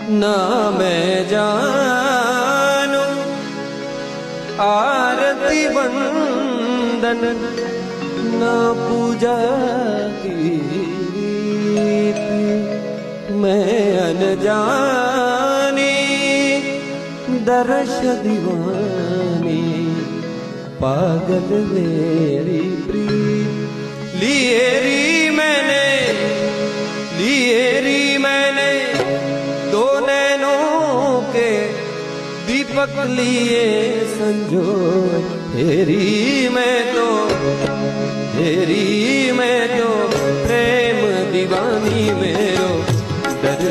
ना मैं जानू आरती वंदन ना पूजा की मैं अनजानी दर्श दीवानी पागल मेरी प्रीत लिए री मैंने दो नैनों के दीपक लिए संजो हेरी मैं तो प्रेम दीवानी मेरो दर